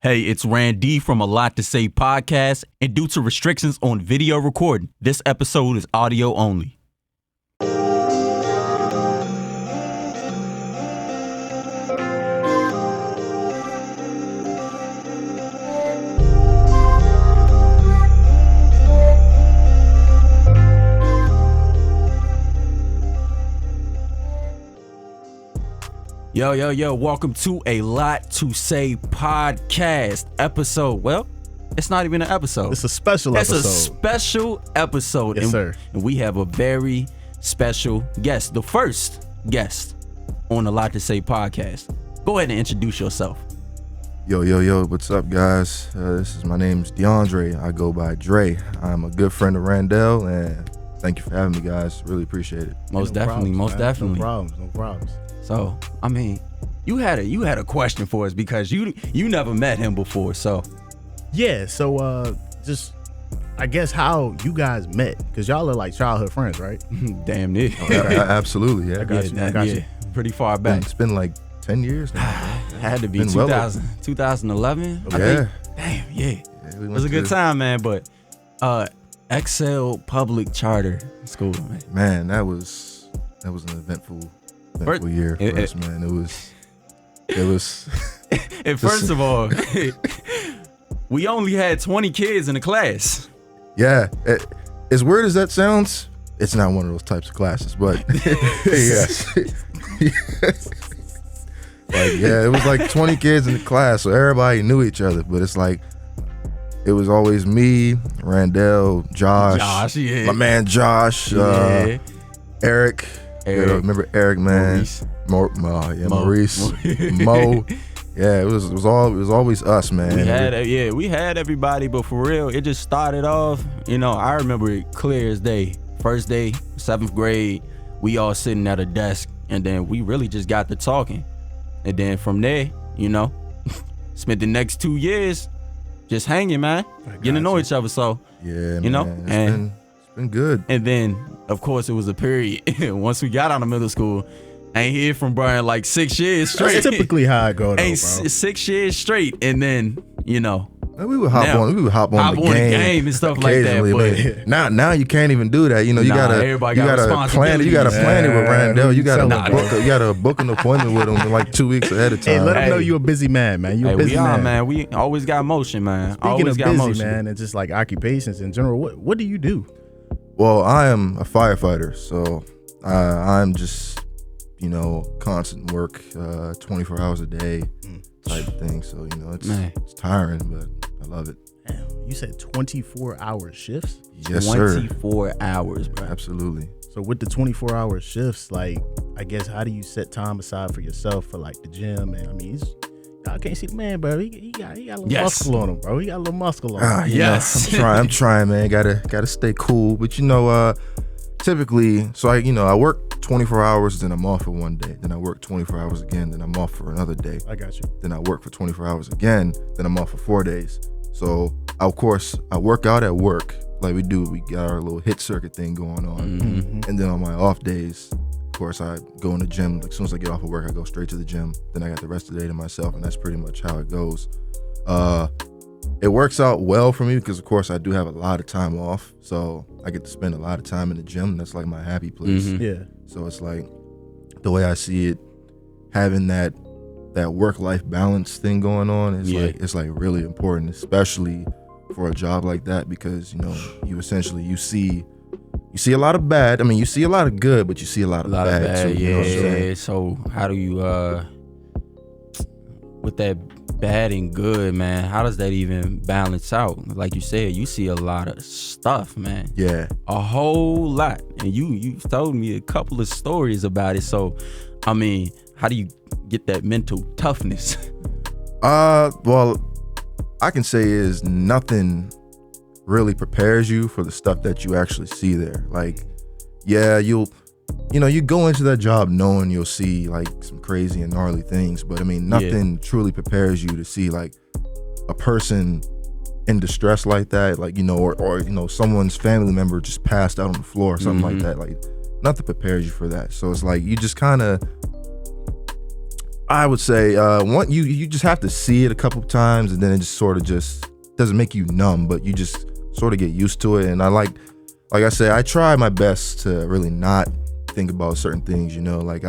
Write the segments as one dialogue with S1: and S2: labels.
S1: Hey, it's Randy from A Lot to Say podcast, and due to restrictions on video recording, this episode is audio only. Yo, welcome to A Lot to Say podcast episode. Well, it's not even an episode.
S2: It's a special episode.
S1: It's a special episode.
S2: Yes, sir.
S1: And we have a very special guest, the first guest on A Lot to Say podcast. Go ahead and introduce yourself.
S3: Yo, what's up, guys? My name's DeAndre. I go by Dre. I'm a good friend of Randall, and thank you for having me, guys. Really appreciate it.
S1: Most definitely.
S2: No problems.
S1: So, I mean, you had a question for us because you never met him before, so.
S2: Yeah, so just I guess how you guys met, because y'all are like childhood friends, right?
S1: Damn near.
S3: Absolutely, yeah.
S2: I got you.
S1: Pretty far back.
S3: It's been like 10 years now.
S1: Had to be 2011.
S3: Yeah.
S1: I think. Damn, yeah. It was a good time, man, but Excel Public Charter School, man.
S3: Man, that was an eventful year for us, man. It was.
S1: And first of all, we only had 20 kids in the class.
S3: Yeah, as weird as that sounds, it's not one of those types of classes, but yes. Like, yeah, it was like 20 kids in the class, so everybody knew each other, but it's like, it was always me, Randall, Josh,
S1: yeah.
S3: My man Josh, Eric. Remember Eric, man? Maurice, Mo. Yeah, it was always us, man.
S1: We had everybody, but for real, it just started off. I remember it clear as day. First day, 7th grade, we all sitting at a desk, and then we really just got to talking, and then from there, spent the next 2 years just hanging, man, getting to know each other. So
S3: yeah, man, it's been good.
S1: And then, of course, it was a period. Once we got out of middle school, I ain't hear from Brian like 6 years straight.
S2: That's typically how I go, though, bro.
S1: 6 years straight, and then
S3: we would hop on the game
S1: and stuff like that.
S3: But now you can't even do that. You gotta plan it. You gotta plan it with Randall. You gotta book an appointment with him like 2 weeks ahead of time.
S2: Hey, let him know you're a busy man, man. You're a busy man.
S1: We always got motion, man.
S2: Speaking of busy, man, and just like occupations in general, what do you do?
S3: Well, I am a firefighter, so I'm just, constant work, 24 hours a day type of thing. So, it's tiring, but I love it.
S2: Damn, you said 24-hour shifts?
S3: Yes, sir.
S1: 24 hours, bro.
S3: Absolutely.
S2: So with the 24-hour shifts, like, I guess, how do you set time aside for yourself for, like, the gym? And I mean, y'all can't see the man, bro. He got a little muscle on him, bro. He got a little muscle on him.
S1: Yes.
S3: I'm trying, man. Gotta stay cool. But typically, so I work 24 hours, then I'm off for one day. Then I work 24 hours again, then I'm off for another day.
S2: I got you.
S3: Then I work for 24 hours again, then I'm off for 4 days. So, of course, I work out at work like we do. We got our little HIIT circuit thing going on.
S2: Mm-hmm.
S3: And then on my off days, of course, I go in the gym. Like, as soon as I get off of work, I go straight to the gym. Then I got the rest of the day to myself, and that's pretty much how it goes. It works out well for me because, of course, I do have a lot of time off. So I get to spend a lot of time in the gym. That's like my happy place.
S1: Mm-hmm.
S2: Yeah.
S3: So it's like, the way I see it, having that work-life balance thing going on is it's like really important, especially for a job like that, because you essentially you see a lot of bad. I mean, you see a lot of good, but you see a lot of bad too.
S1: Yeah. So how do you with that bad and good, man, how does that even balance out? Like you said, you see a lot of stuff, man.
S3: Yeah.
S1: A whole lot. And you told me a couple of stories about it. So, I mean, how do you get that mental toughness?
S3: Well, I can say is nothing really prepares you for the stuff that you actually see there. Like, yeah, you go into that job knowing you'll see like some crazy and gnarly things, but I mean, nothing truly prepares you to see like a person in distress like that, like, or someone's family member just passed out on the floor or something like that. Like, nothing prepares you for that. So it's like, you just kind of, I would say you just have to see it a couple times, and then it just sort of just doesn't make you numb, but you just sort of get used to it. And I like I say, I try my best to really not think about certain things, like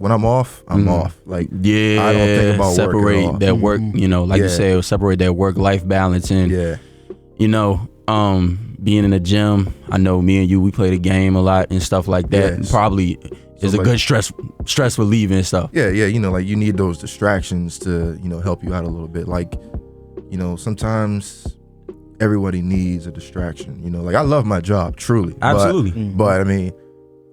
S3: when I'm off, I'm off. Like,
S1: yeah,
S3: I don't think about
S1: separate
S3: work at all.
S1: that work, like you said, separate that work-life balance. And, being in the gym, I know me and you, we play the game a lot and stuff like that.
S3: Yes.
S1: Probably is a good stress relieving and stuff.
S3: Yeah, like you need those distractions to, help you out a little bit. Like, sometimes everybody needs a distraction, like I love my job, truly.
S1: Absolutely.
S3: But I mean,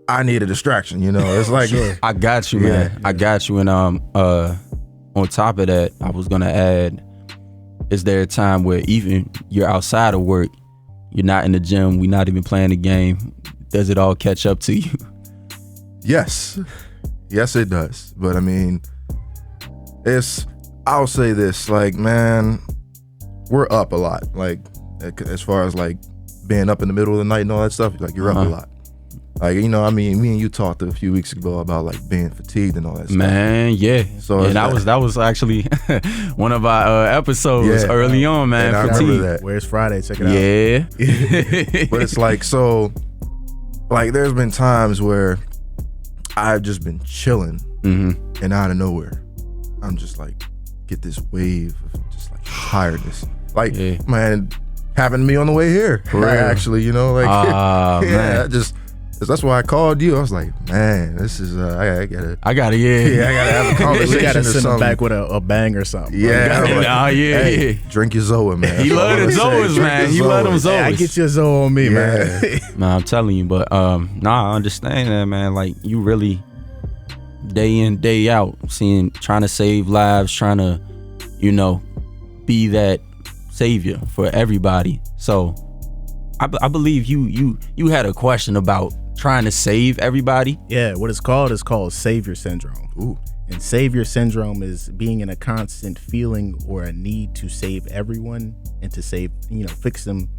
S3: I need a distraction, it's like
S1: I got you, man. I got you. And on top of that, I was gonna add, is there a time where even you're outside of work, you're not in the gym, we're not even playing the game, does it all catch up to you?
S3: Yes it does. But I mean, I'll say this, like, man, we're up a lot, like as far as like being up in the middle of the night and all that stuff, like you're up a lot. Like, me and you talked a few weeks ago about like being fatigued and all that stuff. Man,
S1: yeah. So and that was actually one of our episodes early on, man.
S3: I remember that.
S2: Where's Friday? Check it out.
S1: Yeah.
S3: But it's like, so like there's been times where I've just been chilling and out of nowhere, I'm just like get this wave of just like tiredness. Like, man, happened to me on the way here. Actually, man. That's why I called you. I was like, man, this is I gotta have a conversation.
S2: We gotta
S3: or
S2: send
S3: something.
S2: him back with a bang or something.
S3: Yeah, drink your Zoa, man.
S1: He love them Zoas, man. He love them Zoas.
S2: I get your Zoa on me, man.
S1: Nah, I'm telling you, but I understand that, man. Like, you really day in, day out, trying to save lives, trying to, be that savior for everybody. So I believe you had a question about trying to save everybody.
S2: Yeah, what it's called is called savior syndrome.
S3: Ooh.
S2: And savior syndrome is being in a constant feeling or a need to save everyone and to save, fix them,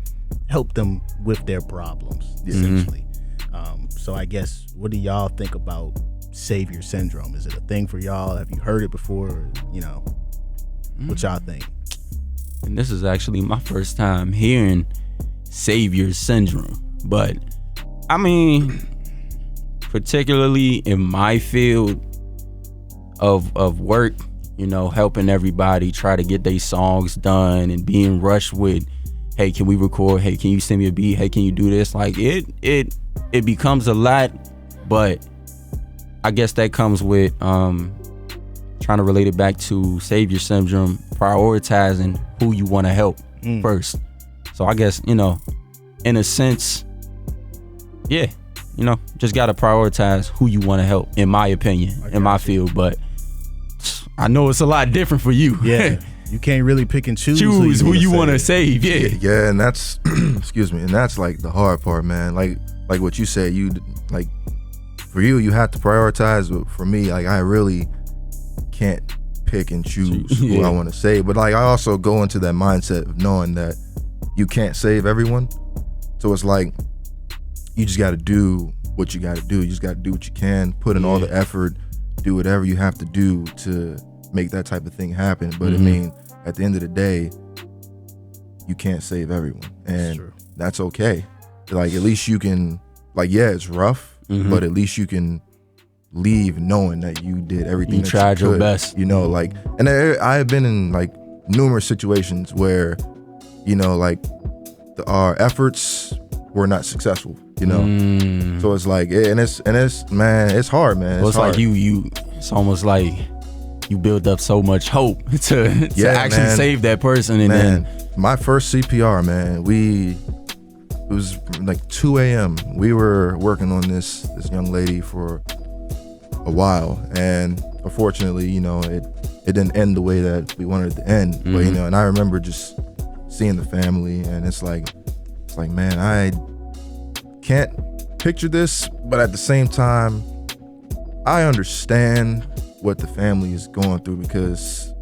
S2: help them with their problems, essentially. So I guess, what do y'all think about savior syndrome? Is it a thing for y'all? Have you heard it before? Or, what y'all think?
S1: And this is actually my first time hearing savior syndrome, but I mean, particularly in my field of work, helping everybody try to get their songs done and being rushed with, hey, can we record? Hey, can you send me a beat? Hey, can you do this? Like, it becomes a lot, but I guess that comes with trying to relate it back to savior syndrome, prioritizing who you want to help first. So I guess, in a sense, just got to prioritize who you want to help, in my opinion, in my field. But I know it's a lot different for you.
S2: Yeah. You can't really pick and choose
S1: who you want to save. Yeah.
S3: Yeah. And that's, excuse me. And that's like the hard part, man. Like what you said, like for you have to prioritize. But for me, like, I really can't pick and choose who I want to save. But like, I also go into that mindset of knowing that you can't save everyone. So it's like, you just got to do what you got to do. You just got to do what you can, put in all the effort, do whatever you have to do to make that type of thing happen. But I mean, at the end of the day, you can't save everyone. And that's okay. Like, at least you can, like, it's rough, but at least you can leave knowing that you did everything
S1: you
S3: that
S1: tried
S3: you could,
S1: your best.
S3: Like, and I have been in like numerous situations where, like our efforts were not successful, So it's like, and it's man, it's hard, man.
S1: It's
S3: hard.
S1: like it's almost like you build up so much hope to actually save that person. And then
S3: my first CPR, man, it was like 2 a.m. We were working on this young lady for a while, and unfortunately, it didn't end the way that we wanted it to end. But and I remember just seeing the family, and it's like, man, I can't picture this, but at the same time, I understand what the family is going through, because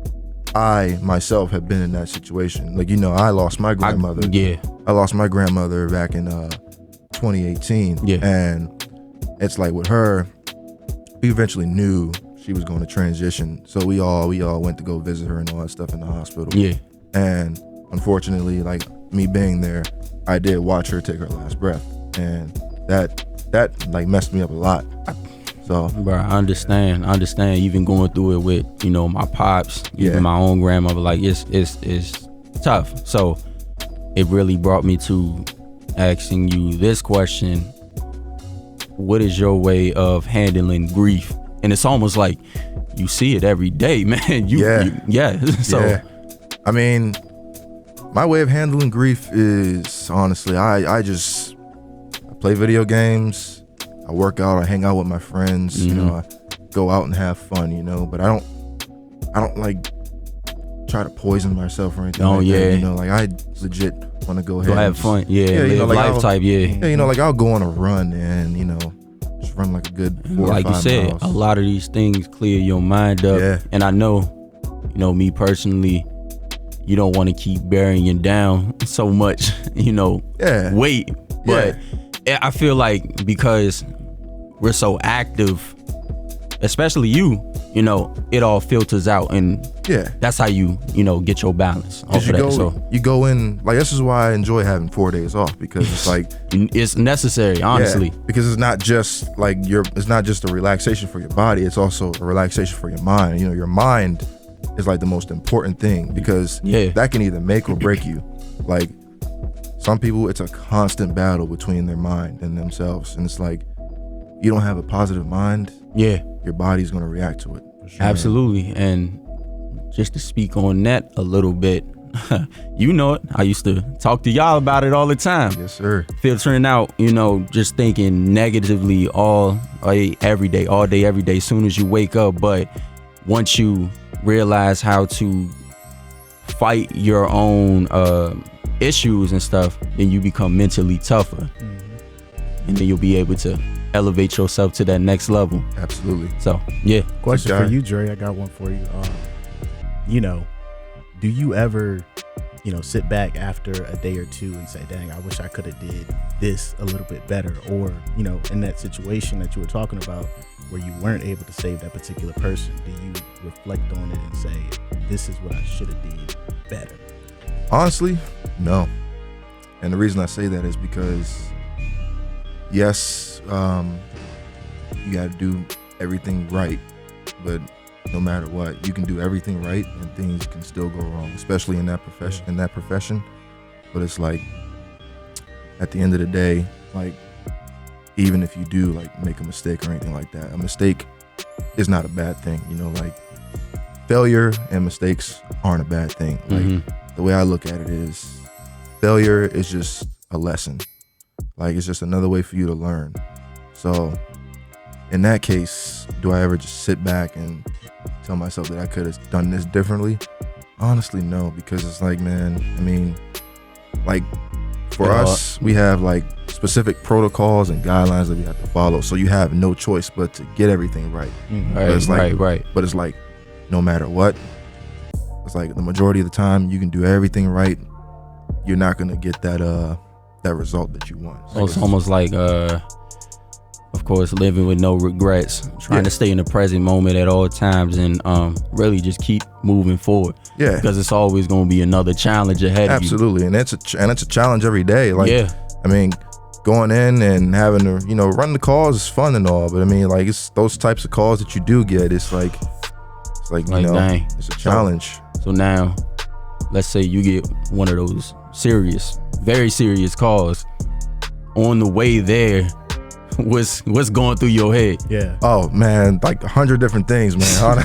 S3: I myself have been in that situation. Like, I lost my grandmother. I lost my grandmother back in 2018. And it's like, with her, we eventually knew she was going to transition. So we all went to go visit her and all that stuff in the hospital.
S1: Yeah.
S3: And unfortunately, like me being there, I did watch her take her last breath, and that like messed me up a lot. So,
S1: bro, I understand. Even going through it with, you know, my pops, even my own grandmother, like it's tough. So it really brought me to asking you this question: what is your way of handling grief? And it's almost like you see it every day, man. So,
S3: I mean, my way of handling grief is honestly, I play video games, I work out, I hang out with my friends, you know, I go out and have fun, you know, but I don't like try to poison myself or anything like that, you know, like I legit want to go ahead
S1: and have fun, live, you know, like life type,
S3: you know, like I'll go on a run and, you know, just run like a good 4 or 5
S1: like you said,
S3: miles.
S1: A lot of these things clear your mind up, and I know, you know, me personally, you don't want to keep burying you down so much, you know, weight. But I feel like because we're so active, especially you know, it all filters out, and that's how you know, get your balance off of that.
S3: You go in, like, this is why I enjoy having 4 days off, because it's like
S1: it's necessary, honestly.
S3: Because it's not just like it's not just a relaxation for your body, it's also a relaxation for your mind. You know, your mind is like the most important thing, because that can either make or break you. Like, some people, it's a constant battle between their mind and themselves, and it's like, you don't have a positive mind, your body's gonna react to it.
S1: Sure. Absolutely. And just to speak on that a little bit, you know it, I used to talk to y'all about it all the time.
S3: Yes, sir.
S1: Filtering out, you know, just thinking negatively every day, every day, soon as you wake up. But once you realize how to fight your own issues and stuff, then you become mentally tougher, and then you'll be able to elevate yourself to that next level.
S3: Absolutely.
S1: So
S2: question for you, Dre. I got one for you. You know, do you ever, you know, sit back after a day or two and say, dang, I wish I could have did this a little bit better? Or, you know, in that situation that you were talking about where you weren't able to save that particular person, do you reflect on it and say, this is what I should have did better?
S3: Honestly, no. And the reason I say that is because, yes, you got to do everything right, but no matter what, you can do everything right and things can still go wrong, especially in that profession. But it's like, at the end of the day, like, even if you do like make a mistake or anything like that, a mistake is not a bad thing, you know, like, failure and mistakes aren't a bad thing. Like, the way I look at it is, failure is just a lesson. Like, it's just another way for you to learn. So in that case, do I ever just sit back and tell myself that I could have done this differently? Honestly, no, because it's like, man, I mean, like, for us, we have like specific protocols and guidelines that we have to follow. So you have no choice but to get everything right.
S1: Right.
S3: But it's like, no matter what, it's like the majority of the time you can do everything right, you're not gonna get that result that you want.
S1: So it's almost like of course, living with no regrets, trying to stay in the present moment at all times, and really just keep moving forward.
S3: Yeah,
S1: because it's always going to be another challenge ahead.
S3: Absolutely, and it's a challenge every day. Like, I mean, going in and having to, you know, run the calls is fun and all, but I mean, like, it's those types of calls that you do get. It's like you know, dang, it's a challenge.
S1: So now, let's say you get one of those serious, very serious calls. On the way there, what's going through your head?
S3: Oh man, like 100 different things, man.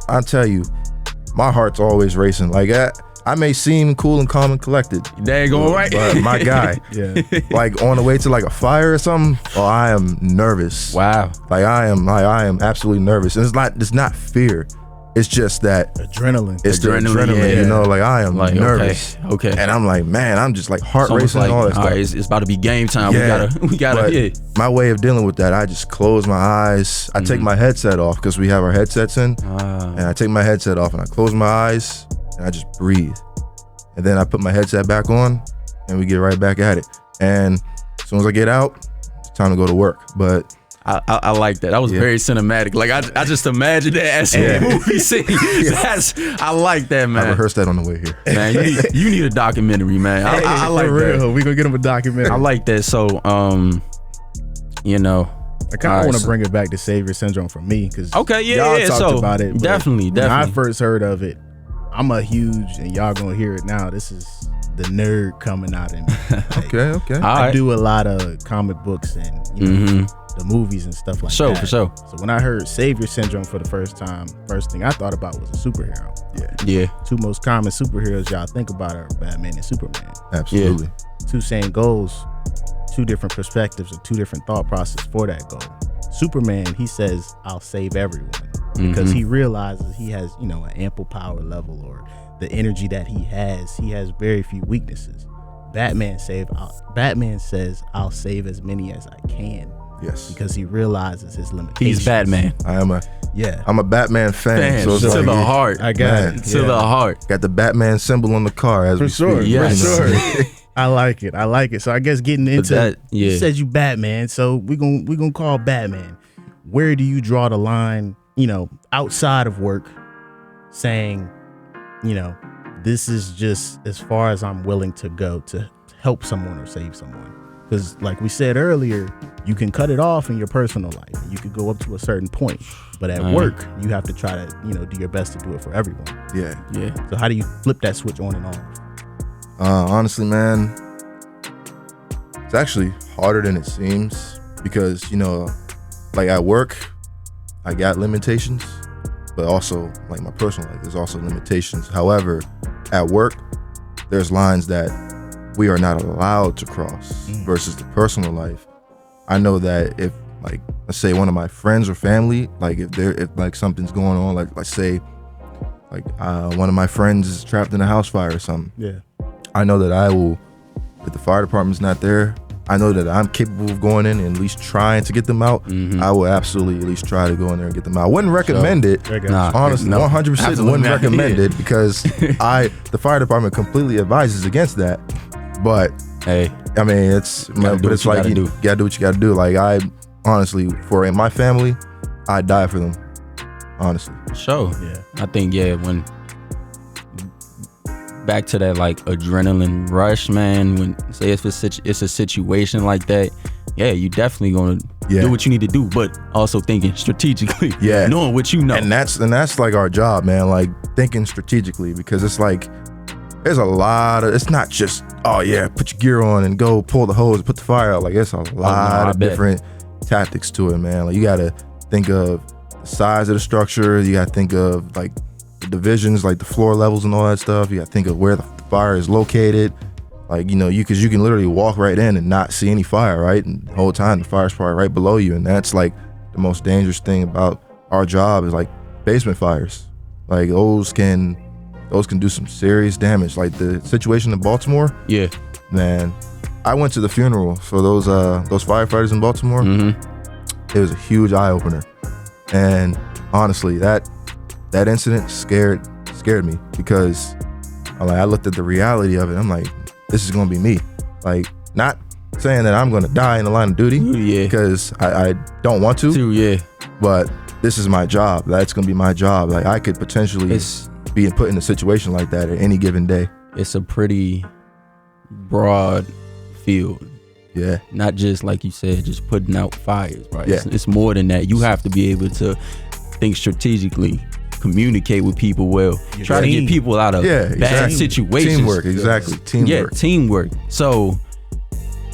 S3: I tell you, my heart's always racing. Like, I may seem cool and calm and collected.
S1: Dang, going right.
S3: But my guy, like on the way to like a fire or something, I am nervous.
S1: Wow.
S3: Like I am absolutely nervous. And it's not fear. It's just that
S2: adrenaline.
S3: It's the adrenaline, you know, like I am like, nervous.
S1: Okay.
S3: And I'm like, man, I'm just like heart racing and all that stuff.
S1: Right, it's about to be game time. We gotta.
S3: My way of dealing with that, I just close my eyes. I take my headset off because we have our headsets in, and I take my headset off and I close my eyes and I just breathe. And then I put my headset back on and we get right back at it. And as soon as I get out, it's time to go to work. But
S1: I like that. That was very cinematic. Like I just imagined that as a movie scene. I like that, man.
S3: I rehearsed that on the way here.
S1: Man, you need a documentary, man. I like
S2: for real.
S1: that.
S2: We gonna get him a documentary.
S1: I like that. So, you know,
S2: I kind of want to bring it back to Savior Syndrome for me because y'all talked
S1: so
S2: about it.
S1: Definitely.
S2: When I first heard of it, I'm a huge, and y'all gonna hear it now. This is the nerd coming out in me. Like,
S3: Okay.
S2: I do a lot of comic books and you know, the movies and stuff like that.
S1: For sure.
S2: So when I heard Savior Syndrome for the first time, first thing I thought about was a superhero.
S1: Yeah.
S2: Two most common superheroes y'all think about are Batman and Superman.
S3: Absolutely.
S2: Two same goals, two different perspectives and two different thought process for that goal. Superman, he says, I'll save everyone because he realizes he has, you know, an ample power level or the energy that he has very few weaknesses. Batman says, I'll save as many as I can.
S3: Yes.
S2: Because he realizes his limitations.
S1: He's Batman.
S3: I'm a Batman fan. So it's
S1: to
S3: like,
S1: the heart.
S2: I got it.
S1: To the heart.
S3: Got the Batman symbol on the car as we speak.
S1: Yes.
S2: For sure. I like it. So I guess getting into you said you Batman, so we gonna call Batman. Where do you draw the line, you know, outside of work, saying, you know, this is just as far as I'm willing to go to help someone or save someone? Because like we said earlier, you can cut it off in your personal life. You could go up to a certain point, but at work, you have to try to, you know, do your best to do it for everyone.
S3: Yeah.
S2: So how do you flip that switch on and off?
S3: Honestly, man, it's actually harder than it seems because, you know, like at work, I got limitations, but also like my personal life, there's also limitations. However, at work, there's lines that we are not allowed to cross versus the personal life. I know that if like, let's say one of my friends or family, like if like something's going on, like let's say like one of my friends is trapped in a house fire or something.
S2: Yeah.
S3: I know that I will, if the fire department's not there, I know that I'm capable of going in and at least trying to get them out. I will absolutely at least try to go in there and get them out. I wouldn't recommend it. Honestly, 100% wouldn't recommend it because the fire department completely advises against that. But
S1: hey,
S3: I mean, it's like you gotta do what you gotta do. Like I honestly, for my family, I die for them. Honestly.
S1: Sure. Yeah. I think when back to that like adrenaline rush, man, when say if it's a situation like that, you definitely gonna do what you need to do, but also thinking strategically, knowing what you know.
S3: And that's like our job, man, like thinking strategically, because it's like there's a lot of, it's not just, put your gear on and go pull the hose, put the fire out. Like it's a lot of different tactics to it, man. Like you gotta think of the size of the structure, you gotta think of like the divisions, like the floor levels and all that stuff. You gotta think of where the fire is located. Like, you know, because you can literally walk right in and not see any fire, right? And the whole time the fire's probably right below you. And that's like the most dangerous thing about our job is like basement fires. Like those can do some serious damage. Like the situation in Baltimore. Yeah. Man, I went to the funeral for those firefighters in Baltimore. It was a huge eye opener. And honestly, that incident scared me because I looked at the reality of it. I'm like, this is gonna be me. Like, not saying that I'm gonna die in the line of duty, because I don't want to, but this is my job. That's gonna be my job. Like, I could potentially be put in a situation like that at any given day.
S1: It's a pretty broad field.
S3: Yeah.
S1: Not just like you said, just putting out fires, right? Yeah. It's more than that. You have to be able to think strategically, communicate with people well, try to get people out of bad situations.
S3: Teamwork, exactly. Teamwork.
S1: Yeah, teamwork. So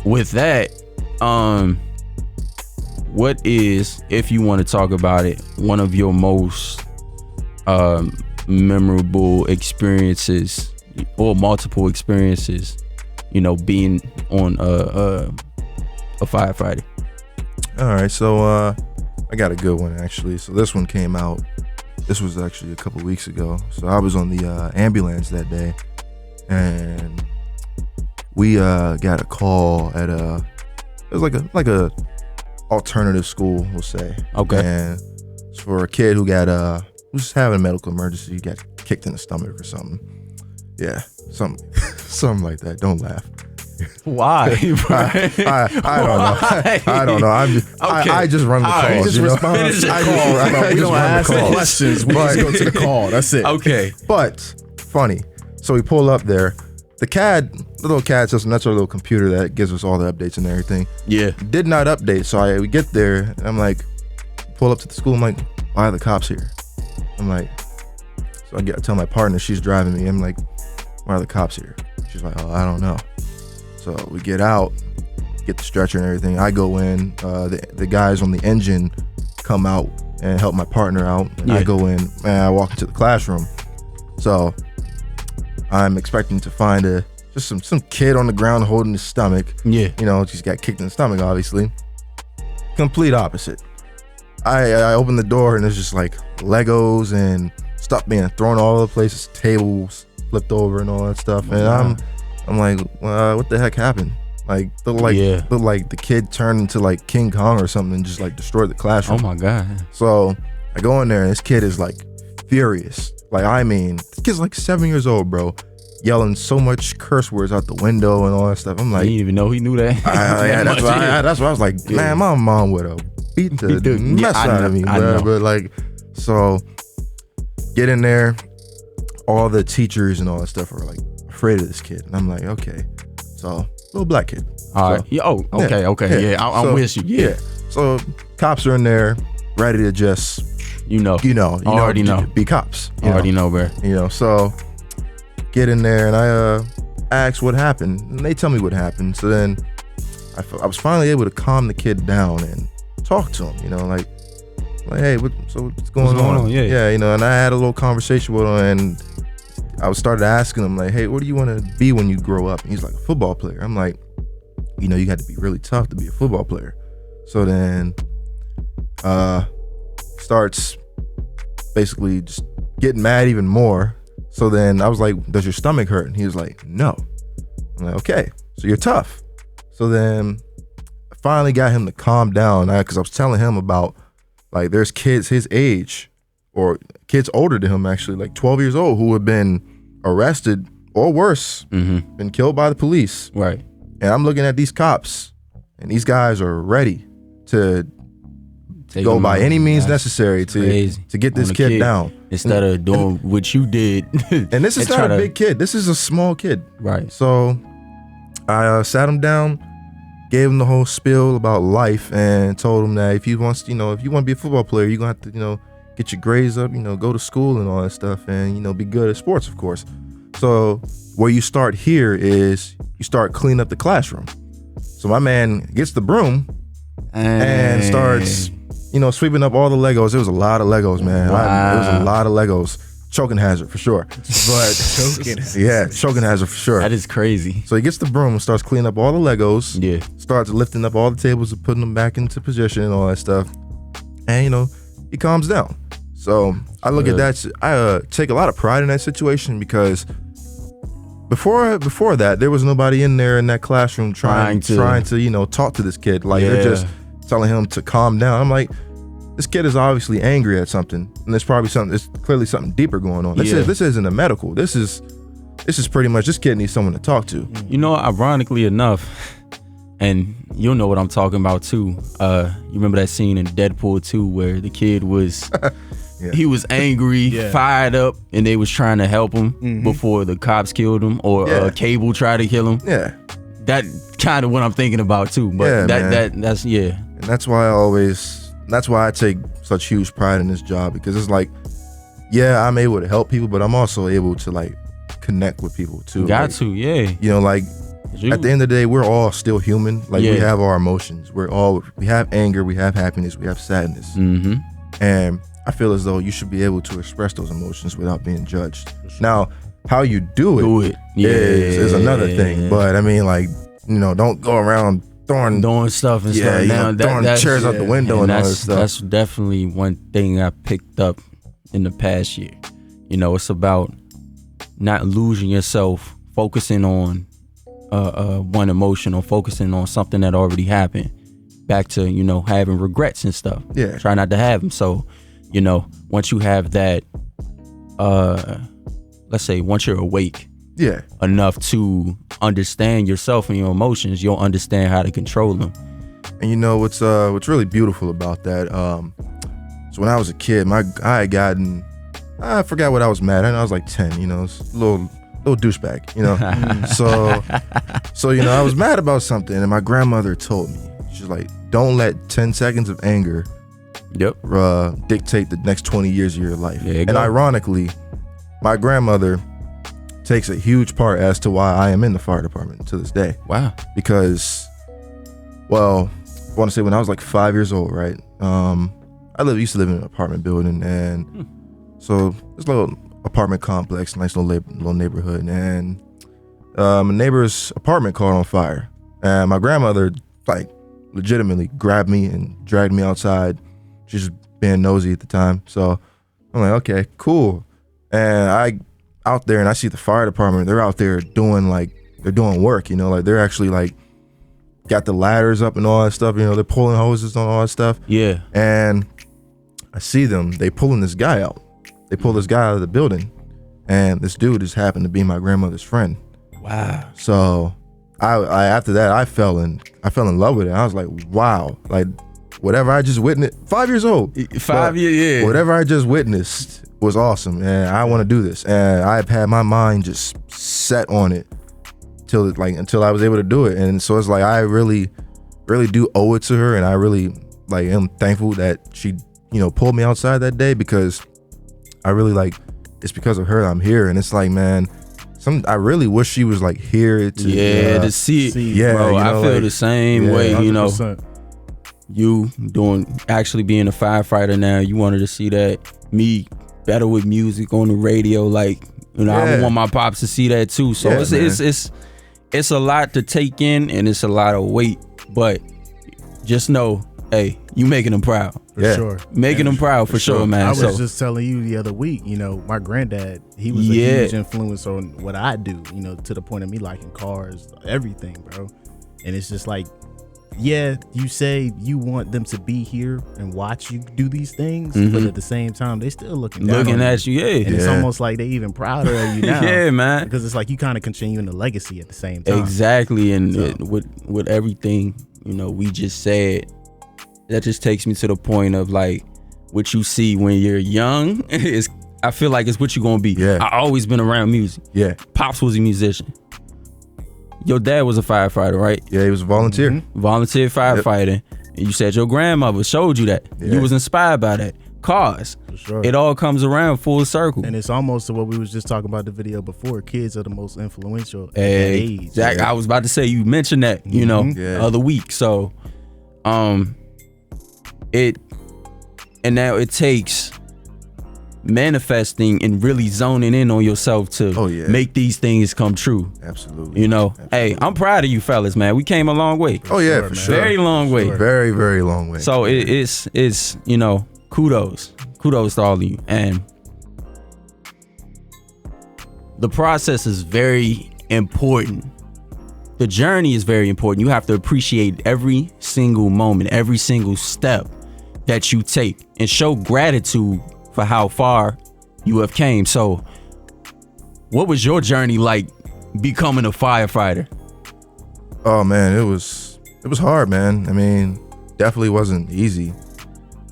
S1: with that, what is, if you want to talk about it, one of your most memorable experiences or multiple experiences, you know, being on a firefighter?
S3: All right, so I got a good one actually. So this one came out. This was actually a couple weeks ago. So I was on the ambulance that day, and we got a call at it was like a alternative school, we'll say.
S1: Okay.
S3: And it's for a kid who was having a medical emergency, got kicked in the stomach or something. Yeah, something like that. Don't laugh.
S1: Why?
S3: I don't know. I don't know. I just run the calls.
S2: He just responds to the call. We don't ask questions. We just go to the call. That's it.
S1: Okay.
S3: But funny. So we pull up there. The little CAD system, that's our little computer that gives us all the updates and everything.
S1: Yeah.
S3: Did not update. So we get there and I'm like, pull up to the school. I'm like, why are the cops here? I'm like, so I tell my partner, she's driving me. I'm like, why are the cops here? She's like, oh, I don't know. So we get out, get the stretcher and everything. I go in, the guys on the engine come out and help my partner out. And I go in and I walk into the classroom. So I'm expecting to find just some kid on the ground holding his stomach.
S1: Yeah.
S3: You know, just got kicked in the stomach, obviously. Complete opposite. I open the door and there's just like Legos and stuff being thrown all over the places, tables flipped over and all that stuff. And I'm like, what the heck happened? Like, looked like the kid turned into like King Kong or something and just like destroyed the classroom.
S1: Oh my God.
S3: So I go in there and this kid is like furious. Like, I mean, this kid's like 7 years old, bro, yelling so much curse words out the window and all that stuff. I'm like,
S1: you didn't even know he knew that.
S3: that's why I was like, man, my mom would have beat the mess out of me, bro. But like, so get in there, all the teachers and all that stuff are like afraid of this kid, and I'm like, okay, so little black kid.
S1: All right. Okay. Yeah, I'm with you. Yeah.
S3: So cops are in there, ready to just. You already know. Be cops.
S1: Already know, bro.
S3: You know, so get in there and I ask what happened, and they tell me what happened. So then I was finally able to calm the kid down and talk to him. You know, like hey, what's going on? Yeah. You know, and I had a little conversation with him, and I started asking him like, hey, what do you want to be when you grow up? And he's like, a football player. I'm like, you know, you got to be really tough to be a football player. So then, starts basically just getting mad even more. So then I was like, does your stomach hurt? And he was like, no. I'm like, okay, so you're tough. So then I finally got him to calm down, because I was telling him about, like, there's kids his age, or kids older than him actually, like 12 years old, who have been arrested or worse, been killed by the police.
S1: Right.
S3: And I'm looking at these cops, and these guys are ready to go by any means necessary to get this kid down.
S1: Instead of doing what you did.
S3: And this is not a big kid. This is a small kid.
S1: Right.
S3: So I sat him down, gave him the whole spiel about life, and told him that if you want to be a football player, you're going to have to, get your grades up, go to school and all that stuff, and, be good at sports, of course. So where you start here is you start cleaning up the classroom. So my man gets the broom and starts sweeping up all the Legos. There was a lot of Legos, man.
S1: Wow.
S3: There was a lot of Legos. Choking hazard for sure. But choking hazard for sure.
S1: That is crazy.
S3: So he gets the broom and starts cleaning up all the Legos.
S1: Yeah.
S3: Starts lifting up all the tables and putting them back into position and all that stuff. And he calms down. So I look at that. I take a lot of pride in that situation, because before that, there was nobody in there in that classroom trying to talk to this kid. Like, they're just telling him to calm down. I'm like, this kid is obviously angry at something, and there's clearly something deeper going on. This isn't a medical. This is pretty much, this kid needs someone to talk to.
S1: Ironically enough, and you'll know what I'm talking about too. You remember that scene in Deadpool 2 where the kid was he was angry, fired up, and they was trying to help him before the cops killed him, or Cable tried to kill him. Yeah. That kind of what I'm thinking about too. But that's And
S3: that's why I take such huge pride in this job, because it's like, I'm able to help people, but I'm also able to like connect with people too. At the end of the day, we're all still human. Like, we have our emotions. We have anger, we have happiness, we have sadness. And I feel as though you should be able to express those emotions without being judged. Now, how you do it is another thing. But I mean, like, don't go around throwing stuff and stuff. Throwing chairs out the window and all that stuff.
S1: That's definitely one thing I picked up in the past year. It's about not losing yourself, focusing on one emotion, or focusing on something that already happened, back to having regrets and stuff. Try not to have them. So once you have that, let's say once you're awake,
S3: Yeah.
S1: enough to understand yourself and your emotions, you'll understand how to control them.
S3: And you know what's really beautiful about that? So when I was a kid, I had gotten, I forgot what I was mad at. I was like 10, you know, it's a little douchebag, you know. so you know, I was mad about something, and my grandmother told me, she's like, don't let 10 seconds of anger dictate the next 20 years of your life. And ironically, my grandmother takes a huge part as to why I am in the fire department to this day.
S1: Wow.
S3: Because, well, I want to say when I was like 5 years old, right? I used to live in an apartment building, and so this little apartment complex, nice little neighborhood, and my neighbor's apartment caught on fire, and my grandmother like legitimately grabbed me and dragged me outside. She's just being nosy at the time, so I'm like, okay, cool. And I out there and I see the fire department. They're out there doing work, you know, like they're actually like got the ladders up and all that stuff, you know, they're pulling hoses on all that stuff.
S1: Yeah.
S3: And I see them, they pulling this guy out. They pull this guy out of the building, and this dude just happened to be my grandmother's friend.
S1: Wow.
S3: So I after that I fell in love with it. I was like, wow, like whatever I just witnessed, 5 years old.
S1: 5 years, yeah.
S3: Whatever I just witnessed was awesome, and I want to do this. And I've had my mind just set on it until I was able to do it. And so it's like I really, really do owe it to her, and I really like am thankful that she, you know, pulled me outside that day, because I really like it's because of her I'm here. And it's like, man, I really wish she was like here
S1: to see it.
S3: Yeah,
S1: bro,
S3: you know,
S1: I feel
S3: like,
S1: the same way.
S2: 100%.
S1: You know, you actually being a firefighter now, you wanted to see that me better with music on the radio, like, you know, I want my pops to see that too. So it's a lot to take in, and it's a lot of weight, but just know, hey, you making them proud.
S2: For sure.
S1: Making them proud for sure, man.
S2: I was just telling you the other week, you know, my granddad, he was a huge influence on what I do, you know, to the point of me liking cars, everything, bro. And it's just like, yeah, you say you want them to be here and watch you do these things, but at the same time, they still looking
S1: at you,
S2: And it's almost like they even prouder of you now.
S1: Yeah, man.
S2: Because it's like you kind of continuing the legacy at the same time.
S1: Exactly. And with everything, you know, we just said, that just takes me to the point of like what you see when you're young is, I feel like it's what you're gonna be.
S3: Yeah.
S1: I always been around music.
S3: Yeah.
S1: Pops was a musician. Your dad was a firefighter, right?
S3: Yeah, he was a volunteer.
S1: Volunteer firefighter. And you said your grandmother showed you that.
S3: Yeah.
S1: You was inspired by that. Cars.
S2: For sure.
S1: It all comes around full circle.
S2: And it's almost to what we was just talking about the video before. Kids are the most influential at that age.
S1: Exactly. I was about to say, you mentioned that, you know, the other week. So, now it takes manifesting and really zoning in on yourself to make these things come true.
S3: Absolutely.
S1: You know,
S3: Absolutely.
S1: Hey, I'm proud of you fellas, man. We came a long way.
S3: Oh yeah, for sure.
S1: Very long way.
S3: Very, very long way.
S1: So it's you know, kudos to all of you. And the process is very important. The journey is very important. You have to appreciate every single moment, every single step that you take, and show gratitude for how far you have came. So what was your journey like becoming a firefighter?
S3: Oh man, it was hard, man. I mean, definitely wasn't easy.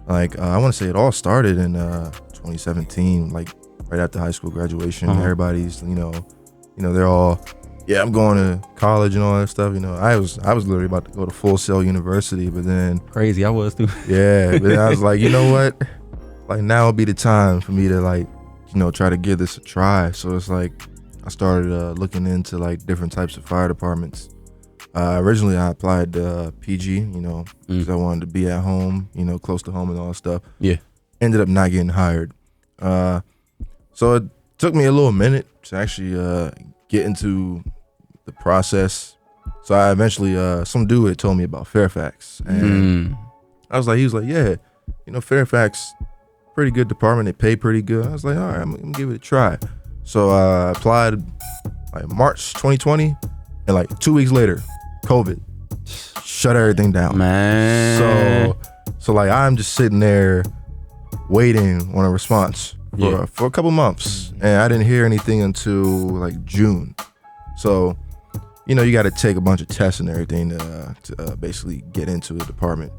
S3: Like I want to say it all started in 2017, like right after high school graduation. Everybody's, you know, they're all, yeah, I'm going to college and all that stuff. You know, I was literally about to go to Full Sail University, but then
S1: crazy, I was too.
S3: Yeah, but then I was like, you know what? Like now would be the time for me to like, you know, try to give this a try. So it's like I started looking into like different types of fire departments. Originally I applied to PG, you know, because I wanted to be at home, you know, close to home and all that stuff.
S1: Yeah.
S3: Ended up not getting hired. So it took me a little minute to actually get into the process. So I eventually, some dude had told me about Fairfax, and he was like, yeah, you know, Fairfax, pretty good department. They pay pretty good. I was like, all right, I'm gonna give it a try. So I applied like March 2020, and like 2 weeks later, COVID shut everything down.
S1: Man.
S3: So like I'm just sitting there waiting on a response for a couple months, and I didn't hear anything until like June. So, you know, you got to take a bunch of tests and everything to basically get into the department.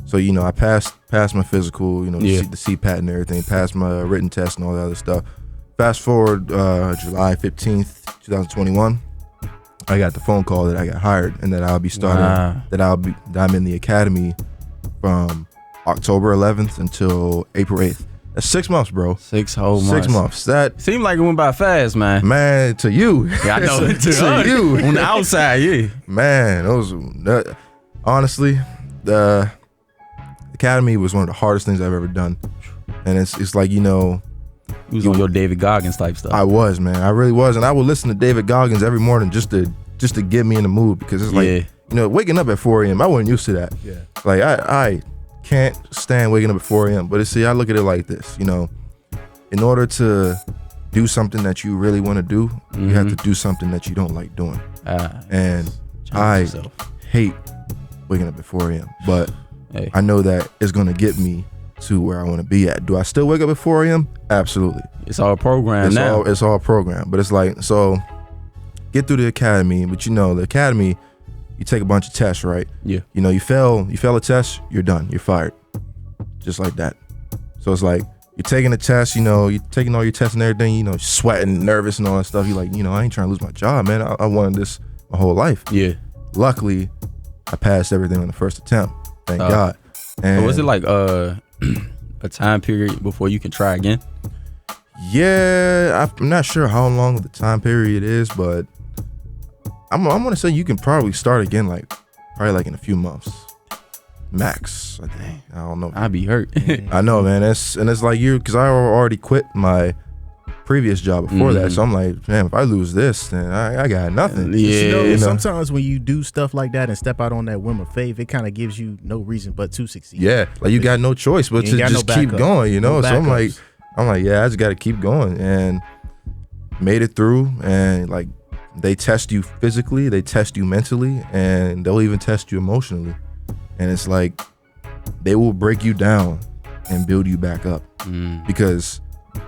S3: So, you know, I passed my physical, you know, the CPAT and everything, passed my written test and all that other stuff. Fast forward July 15th, 2021, I got the phone call that I got hired and that I'll be starting, that I'm in the academy from October 11th until April 8th. That's 6 months, bro.
S1: 6 whole months.
S3: 6 months. That
S1: seemed like it went by fast, man.
S3: Man, to you.
S1: Yeah, I know. to
S3: you.
S1: On the outside, yeah.
S3: Man, honestly, the academy was one of the hardest things I've ever done. And it's like, you know,
S1: You was on your David Goggins type stuff.
S3: I was, man. I really was. And I would listen to David Goggins every morning just to get me in the mood, because it's like, you know, waking up at 4 a.m., I wasn't used to that. Yeah. Like, I can't stand waking up at 4 a.m. But see, I look at it like this, you know, in order to do something that you really want to do, you have to do something that you don't like doing. And I hate waking up at 4 a.m. But I know that it's going to get me to where I want to be at. Do I still wake up at 4 a.m.? Absolutely.
S1: It's all programmed now.
S3: It's all programmed. But it's like, so get through the academy. But you know, the academy, you take a bunch of tests, right? Yeah. You know, you fail a test, you're done. You're fired. Just like that. So it's like, you're taking a test, you know, you're taking all your tests and everything, you know, sweating, nervous and all that stuff. You're like, you know, I ain't trying to lose my job, man. I wanted this my whole life. Yeah. Luckily, I passed everything on the first attempt. Thank God. And
S1: was it like a time period before you can try again?
S3: Yeah, I'm not sure how long the time period is, but I'm gonna say you can probably start again, probably in a few months, max. I think. I don't know.
S1: I'd be hurt.
S3: I know, man. It's like because I already quit my previous job before that, so I'm like, man, if I lose this, then I got nothing.
S2: Yeah. You know, sometimes when you do stuff like that and step out on that whim of faith, it kind of gives you no reason but to succeed.
S3: Yeah, like you got no choice but to just keep going, you know. So I'm like, yeah, I just got to keep going, and made it through. And like, they test you physically, they test you mentally, and they'll even test you emotionally. And it's like, they will break you down and build you back up, because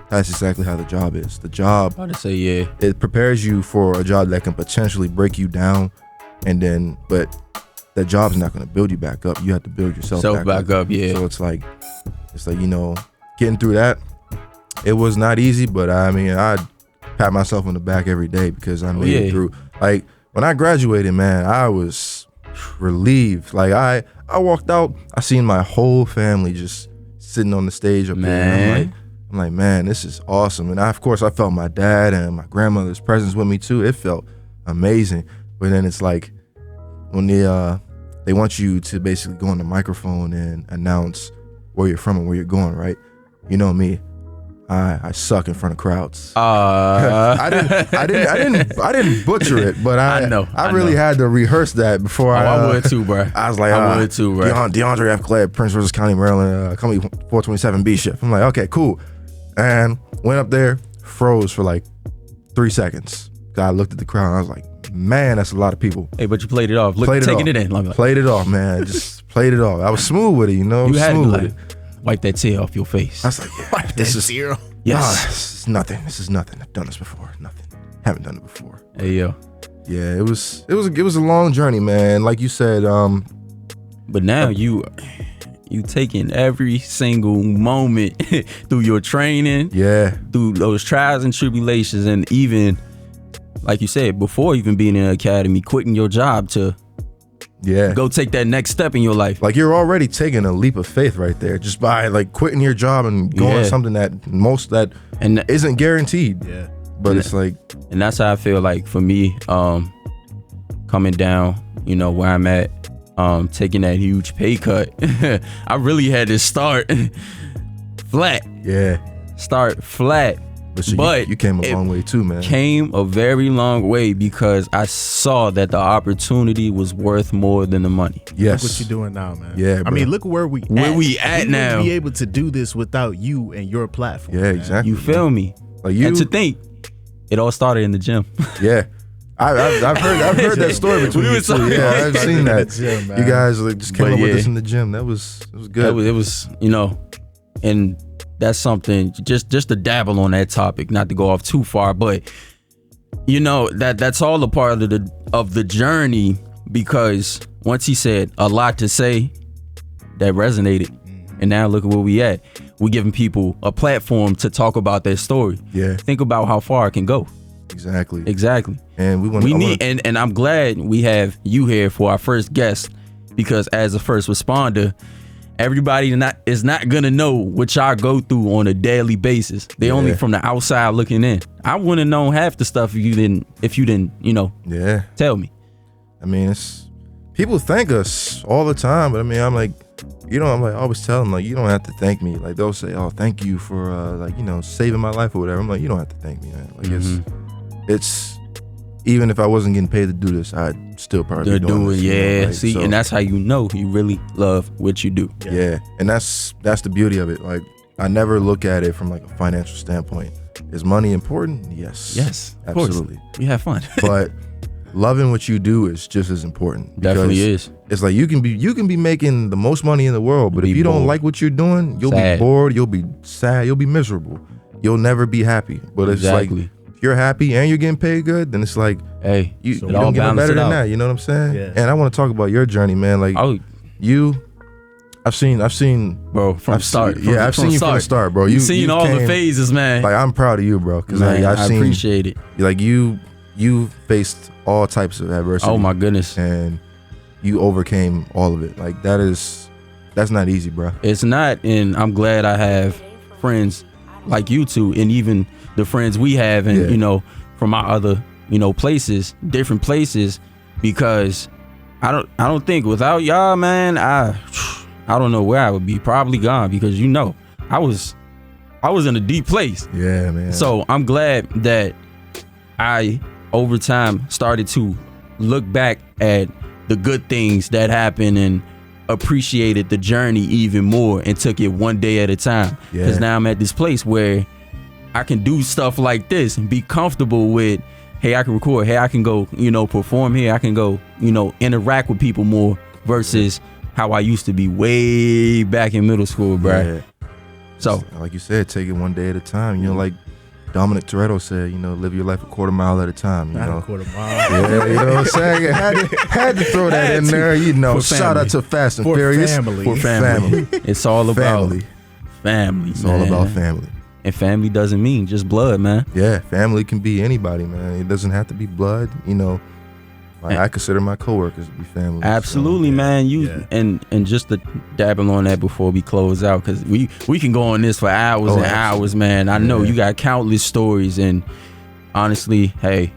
S3: that's exactly how the job is. The job, it prepares you for a job that can potentially break you down, and then, but that job's not going to build you back up. You have to build yourself back up. Yeah. So it's like, you know, getting through that, it was not easy, but I mean, I pat myself on the back every day because I made it through. Like, when I graduated, man, I was relieved. Like, I walked out, I seen my whole family just sitting on the stage up there. And I'm like, man, this is awesome. And of course, I felt my dad and my grandmother's presence with me too. It felt amazing. But then it's like, when they want you to basically go on the microphone and announce where you're from and where you're going, right? You know me, I suck in front of crowds. I didn't butcher it, but I really had to rehearse that before.
S1: I would too, bro.
S3: I was like,
S1: I would too, bro.
S3: DeAndre F. Glad, Prince George's County, Maryland, Company 427B shift. I'm like, okay, cool. And went up there, froze for like 3 seconds. I looked at the crowd and I was like, man, that's a lot of people.
S1: Hey, but you played it off. Taking it in.
S3: Played it off, man. Just played it off. I was smooth with it, you know.
S1: You had to wipe that tear off your face.
S3: I was like, yeah,
S2: wipe this is tear.
S3: Yes. This is nothing. This is nothing. I've done this before. Nothing. Haven't done it before.
S1: Hey, yo.
S3: Yeah, it was a long journey, man. Like you said,
S1: but now you taking every single moment through your training, through those trials and tribulations, and even, like you said, before even being in an academy, quitting your job to go take that next step in your life.
S3: Like, you're already taking a leap of faith right there, just by like quitting your job and going something that isn't guaranteed. Yeah. But it's like,
S1: and that's how I feel like for me, coming down, you know, where I'm at, taking that huge pay cut. I really had to start flat. Yeah. Start flat. But
S3: you came a long way too, man.
S1: Came a very long way because I saw that the opportunity was worth more than the money.
S2: Yes. Look what you're doing now, man.
S3: Yeah,
S2: I mean, look where we
S1: at now. We
S2: wouldn't be able to do this without you and your platform.
S3: Yeah, man. Exactly.
S1: You feel me?
S3: Like you,
S1: and to think, it all started in the gym.
S3: Yeah. I've heard that story between you two. Yeah, I've seen that. Gym, you guys like just came up with this in the gym. It was good.
S1: It was, you know, and that's something just to dabble on that topic, not to go off too far, but you know, that's all a part of the journey, because once he said a lot to say, that resonated. And now look at where we at. We're giving people a platform to talk about their story.
S3: Yeah.
S1: Think about how far it can go.
S3: Exactly.
S1: And and I'm glad we have you here for our first guest, because as a first responder, everybody is not gonna know what y'all go through on a daily basis. They only from the outside looking in. I wouldn't have known half the stuff if you didn't, you know, tell me.
S3: I mean, people thank us all the time, but I mean, I'm like, I always tell them, like, you don't have to thank me. Like, they'll say, oh, thank you for like, you know, saving my life or whatever. I'm like, you don't have to thank me, man. Like, it's even if I wasn't getting paid to do this, I'd still probably be doing this.
S1: Yeah, like, see, and that's how you know you really love what you do.
S3: Yeah, and that's the beauty of it. Like, I never look at it from like a financial standpoint. Is money important? Yes, absolutely.
S1: We have fun,
S3: but loving what you do is just as important.
S1: Definitely is.
S3: It's like you can be making the most money in the world, but if you don't like what you're doing, you'll be bored, you'll be sad, you'll be miserable. You'll never be happy. But it's like, if you're happy and you're getting paid good, then it's like,
S1: hey,
S3: you don't get no better than that. You know what I'm saying? Yeah. And I want to talk about your journey, man. Like, I've seen,
S1: bro, from start.
S3: I've seen you from the start, bro.
S1: You've seen all the phases, man.
S3: Like, I'm proud of you, bro, because I
S1: appreciate it.
S3: Like, you faced all types of adversity.
S1: Oh my goodness.
S3: And you overcame all of it. Like, that's not easy, bro.
S1: It's not, and I'm glad I have friends like you two, and even the friends we have, and you know, from our other, you know, different places, because I don't think without y'all, man, I don't know where I would be. Probably gone, because you know, I was in a deep place.
S3: Yeah, man.
S1: So I'm glad that I over time started to look back at the good things that happened and appreciated the journey even more, and took it one day at a time. Because now I'm at this place where I can do stuff like this and be comfortable with, hey, I can record, hey, I can go, you know, perform here, I can go, you know, interact with people more, versus how I used to be way back in middle school, bro. So,
S3: like you said, take it one day at a time. You know, like Dominic Toretto said, you know, live your life a quarter mile at a time. You know,
S2: a quarter mile.
S3: Yeah, you know what I'm saying? Had to throw that in there. You know, shout out to Fast and Furious.
S2: For
S3: family.
S1: It's all about family.
S3: It's all about family.
S1: And family doesn't mean just blood, man.
S3: Yeah, family can be anybody, man. It doesn't have to be blood. You know, like, I consider my coworkers to be family.
S1: Absolutely, man. And just to dabble on that before we close out, because we can go on this for hours and hours, man. I know you got countless stories, and honestly, hey,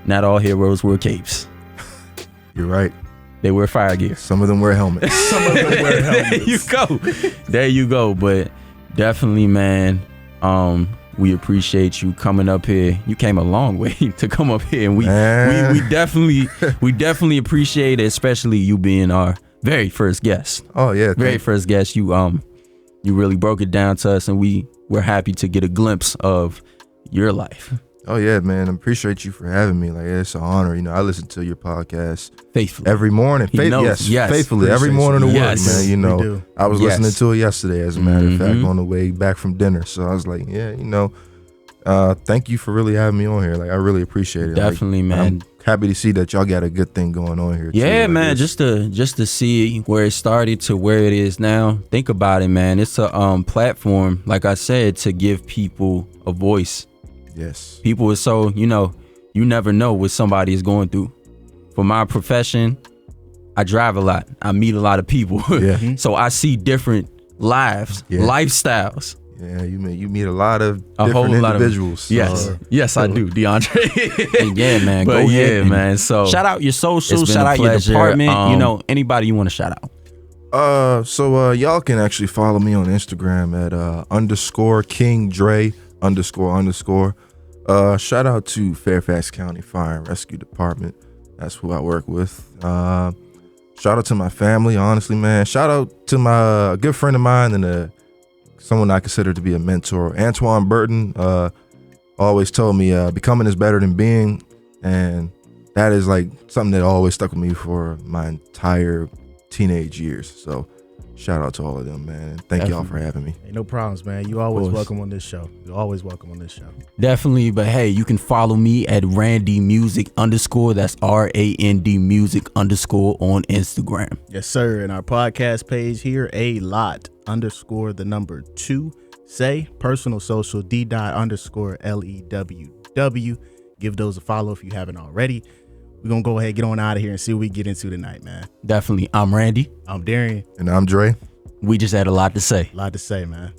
S1: not all heroes wear capes.
S3: You're right.
S1: They wear fire gear.
S3: Some of them wear helmets.
S1: There you go. But definitely, man, we appreciate you coming up here. You came a long way to come up here, and we definitely appreciate it, especially you being our very first guest.
S3: Oh yeah,
S1: very first guest. You really broke it down to us, and we're happy to get a glimpse of your life.
S3: Oh yeah, man. I appreciate you for having me. Like, it's an honor. You know, I listen to your podcast
S1: faithfully
S3: every morning. Faithfully every morning of work, man. You know, I was listening to it yesterday, as a matter of fact, on the way back from dinner. So I was like, yeah, you know, thank you for really having me on here. Like, I really appreciate it.
S1: Definitely,
S3: like,
S1: man.
S3: I'm happy to see that y'all got a good thing going on here.
S1: Yeah,
S3: too,
S1: man. Just to see where it started to where it is now. Think about it, man. It's a platform, like I said, to give people a voice.
S3: Yes.
S1: People are so, you know, you never know what somebody is going through. For my profession, I drive a lot. I meet a lot of people.
S3: Yeah.
S1: So I see different lives, lifestyles.
S3: Yeah, you meet a lot of different individuals.
S1: Yes, I do, DeAndre. And yeah, man,
S3: go ahead,
S1: man. So shout out your socials, shout out your department. You know, anybody you want to shout out.
S3: So y'all can actually follow me on Instagram at _KingDre __. Shout out to Fairfax County Fire and Rescue Department. That's who I work with. Shout out to my family, honestly, man. Shout out to my good friend of mine and someone I consider to be a mentor, Antoine Burton. Always told me becoming is better than being, and that is like something that always stuck with me for my entire teenage years. So shout out to all of them, man. And thank y'all for having me.
S2: Hey, no problems, man. You always welcome on this show. You're always welcome on this show.
S1: Definitely. But hey, you can follow me at Randy Music _. That's RAND Music _ on Instagram.
S2: Yes, sir. And our podcast page here, A__2. Say personal social D._LEWW. Give those a follow if you haven't already. We're going to go ahead and get on out of here and see what we get into tonight, man.
S1: Definitely. I'm Randy.
S2: I'm Darrian.
S3: And I'm Dre.
S1: We just had a lot to say.
S2: A lot to say, man.